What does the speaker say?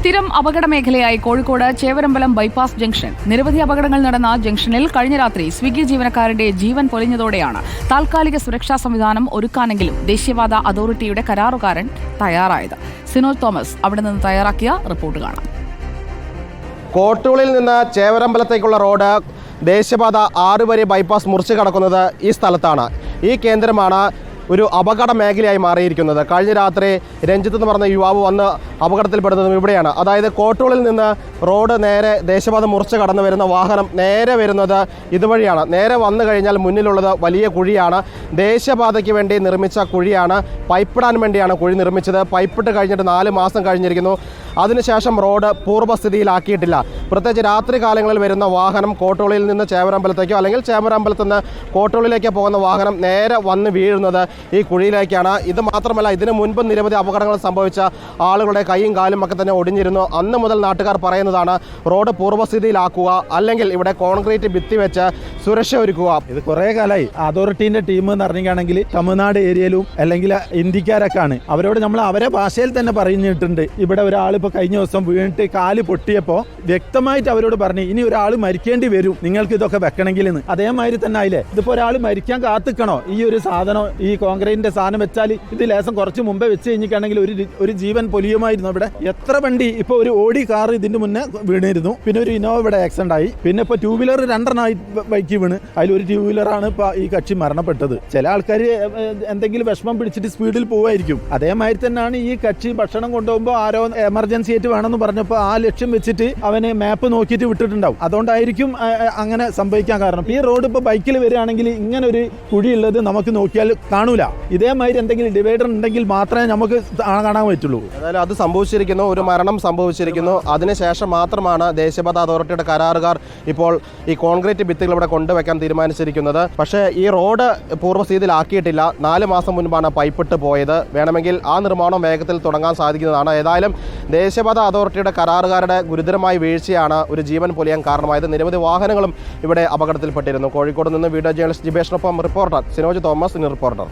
സ്ഥിരം അപകട മേഖലയായി കോഴിക്കോട് ചേവരമ്പലം ബൈപ്പാസ് ജംഗ്ഷൻ. നിരവധി അപകടങ്ങൾ നടന്ന ജംഗ്ഷനിൽ കഴിഞ്ഞ രാത്രി സ്വിഗ്ഗി ജീവനക്കാരന്റെ ജീവൻ പൊലിഞ്ഞതോടെയാണ് താൽക്കാലിക സുരക്ഷാ സംവിധാനം ഒരുക്കാനെങ്കിലും ദേശീയപാത അതോറിറ്റിയുടെ കരാറുകാരൻ തയ്യാറായത്. സിനോജ് തോമസ് അവിടെ നിന്ന് തയ്യാറാക്കിയ റിപ്പോർട്ട് കാണാം. കോട്ടൂളിൽ നിന്ന് ചേവരമ്പലത്തേക്കുള്ള റോഡ് ദേശീയപാത 6 വരെ ബൈപ്പാസ് മുറിച്ച് കടക്കുന്നത് ഈ സ്ഥലത്താണ്. ഈ കേന്ദ്രമാണ് ഒരു അപകട മേഖലയായി മാറിയിരിക്കുന്നത്. കഴിഞ്ഞ രാത്രി രഞ്ജിത്ത് എന്ന് പറഞ്ഞ യുവാവ് വന്ന് അപകടത്തിൽപ്പെടുന്നതും ഇവിടെയാണ്. അതായത് കോട്ടൂളിൽ നിന്ന് റോഡ് നേരെ ദേശീയപാത മുറിച്ച് കടന്നു വരുന്ന വാഹനം നേരെ വരുന്നത് ഇതുവഴിയാണ്. നേരെ വന്നു കഴിഞ്ഞാൽ മുന്നിലുള്ളത് വലിയ കുഴിയാണ്. ദേശീയപാതയ്ക്ക് വേണ്ടി നിർമ്മിച്ച കുഴിയാണ്. പൈപ്പിടാൻ വേണ്ടിയാണ് കുഴി നിർമ്മിച്ചത്. പൈപ്പിട്ട് കഴിഞ്ഞിട്ട് 4 മാസം കഴിഞ്ഞിരിക്കുന്നു. അതിനുശേഷം റോഡ് പൂർവ്വസ്ഥിതിയിലാക്കിയിട്ടില്ല. പ്രത്യേകിച്ച് രാത്രി കാലങ്ങളിൽ വരുന്ന വാഹനം കോട്ടൂളിൽ നിന്ന് ചേവരമ്പലത്തേക്കോ അല്ലെങ്കിൽ ചേവരമ്പലത്തിൽ നിന്ന് കോട്ടൂളിലേക്ക് പോകുന്ന വാഹനം നേരെ വന്ന് വീഴുന്നത് ഈ കുഴിയിലേക്കാണ്. ഇത് മാത്രമല്ല, ഇതിനു മുൻപ് നിരവധി അപകടങ്ങൾ സംഭവിച്ച ആളുകളുടെ കൈയും കാലും ഒക്കെ തന്നെ ഒടിഞ്ഞിരുന്നു. അന്ന് മുതൽ നാട്ടുകാർ പറയുന്നതാണ് റോഡ് പൂർവ്വസ്ഥിതിയിലാക്കുക, അല്ലെങ്കിൽ ഇവിടെ കോൺക്രീറ്റ് ഭിത്തി വെച്ച് സുരക്ഷ ഒരുക്കുക. ഇത് കുറേ കാലമായി അതോറിറ്റീൻ്റെ ടീം എന്ന് പറഞ്ഞിട്ടാണെങ്കിൽ തമിഴ്നാട് ഏരിയയിലും അല്ലെങ്കിൽ ഇന്ത്യക്കാരൊക്കെ ആണ്. അവരോട് നമ്മൾ അവരെ ഭാഷയിൽ തന്നെ പറഞ്ഞിട്ടുണ്ട്. ഇവിടെ ഒരാൾ ഇപ്പോൾ കഴിഞ്ഞ ദിവസം വീണിട്ട് കാല് പൊട്ടിയപ്പോൾ വ്യക്തമായിട്ട് അവരോട് പറഞ്ഞു, ഇനി ഒരാൾ മരിക്കേണ്ടി വരും നിങ്ങൾക്ക് ഇതൊക്കെ വെക്കണമെങ്കിൽ എന്ന്. അതേമാതിരി തന്നെ ആയില്ലേ, ഇതിപ്പോൾ ഒരാൾ മരിക്കാൻ കാത്തിക്കണോ? ഈ ഒരു സാധനം, ഈ കോൺക്രീറ്റിന്റെ സാധനം വെച്ചാൽ ഇത് ലേസം കുറച്ച് മുമ്പേ വെച്ച് കഴിഞ്ഞിട്ടാണെങ്കിൽ ഒരു ജീവൻ പൊലിയുമായിരുന്നു. ഇവിടെ എത്ര വണ്ടി, ഇപ്പോൾ ഒരു ഓടി കാർ ഇതിന്റെ മുന്നേ വീണിരുന്നു. പിന്നെ ഒരു ഇന്നോവ ഇവിടെ ആക്സിഡന്റ് ആയി. പിന്നെ ഇപ്പോൾ 2 വീലർ 2 ബൈക്ക് വീണ്. അതിലൊരു 2 വീലറാണ് ഇപ്പോൾ ഈ കക്ഷി മരണപ്പെട്ടത്. ചില ആൾക്കാർ എന്തെങ്കിലും വിഷമം പിടിച്ചിട്ട് സ്പീഡിൽ പോവായിരിക്കും. അതേമാതിരി തന്നെയാണ് ഈ കക്ഷി ഭക്ഷണം കൊണ്ടുപോകുമ്പോൾ ആരോ എമർജൻസി ആയിട്ട് വേണമെന്ന് പറഞ്ഞപ്പോൾ ആ ലക്ഷ്യം വെച്ചിട്ട് അവന് മാപ്പ് നോക്കിയിട്ട് വിട്ടിട്ടുണ്ടാവും. അതുകൊണ്ടായിരിക്കും അങ്ങനെ സംഭവിക്കാൻ കാരണം. ഈ റോഡ് ഇപ്പോൾ ബൈക്കിൽ വരികയാണെങ്കിൽ ഇങ്ങനെ ഒരു കുഴിയുള്ളത് നമുക്ക് നോക്കിയാൽ കാണൂല. ഇതേമാതിരി എന്തെങ്കിലും ഡിവൈഡർ ഉണ്ടെങ്കിൽ മാത്രമേ നമുക്ക് കാണാൻ പറ്റുള്ളൂ. അതായത് അത് സംഭവിച്ചിരിക്കുന്നു, ഒരു മരണം സംഭവിച്ചിരിക്കുന്നു. അതിനുശേഷം മാത്രമാണ് ദേശീയപാത അതോറിറ്റിയുടെ കരാറുകാർ ഇപ്പോൾ ഈ കോൺക്രീറ്റ് ഭിത്തികൾ ഇവിടെ കൊണ്ടുവയ്ക്കാൻ തീരുമാനിച്ചിരിക്കുന്നത്. പക്ഷേ ഈ റോഡ് പൂർവ്വസ്ഥിതിയിലാക്കിയിട്ടില്ല. 4 മാസം മുൻപാണ് പൈപ്പിട്ട് പോയത്. വേണമെങ്കിൽ ആ നിർമ്മാണം വേഗത്തിൽ തുടങ്ങാൻ സാധിക്കുന്നതാണ്. ഏതായാലും ദേശീയപാത അതോറിറ്റിയുടെ കരാറുകാരുടെ ഗുരുതരമായ വീഴ്ചയാണ് ഒരു ജീവൻ പൊലിയാൻ കാരണമായത്. നിരവധി വാഹനങ്ങളും ഇവിടെ അപകടത്തിൽപ്പെട്ടിരുന്നു. കോഴിക്കോട് നിന്ന് വീഡിയോ ജേർണലിസ്റ്റ് ജിബേഷിനൊപ്പം റിപ്പോർട്ടർ സിനോജ് തോമസ്, റിപ്പോർട്ടർ.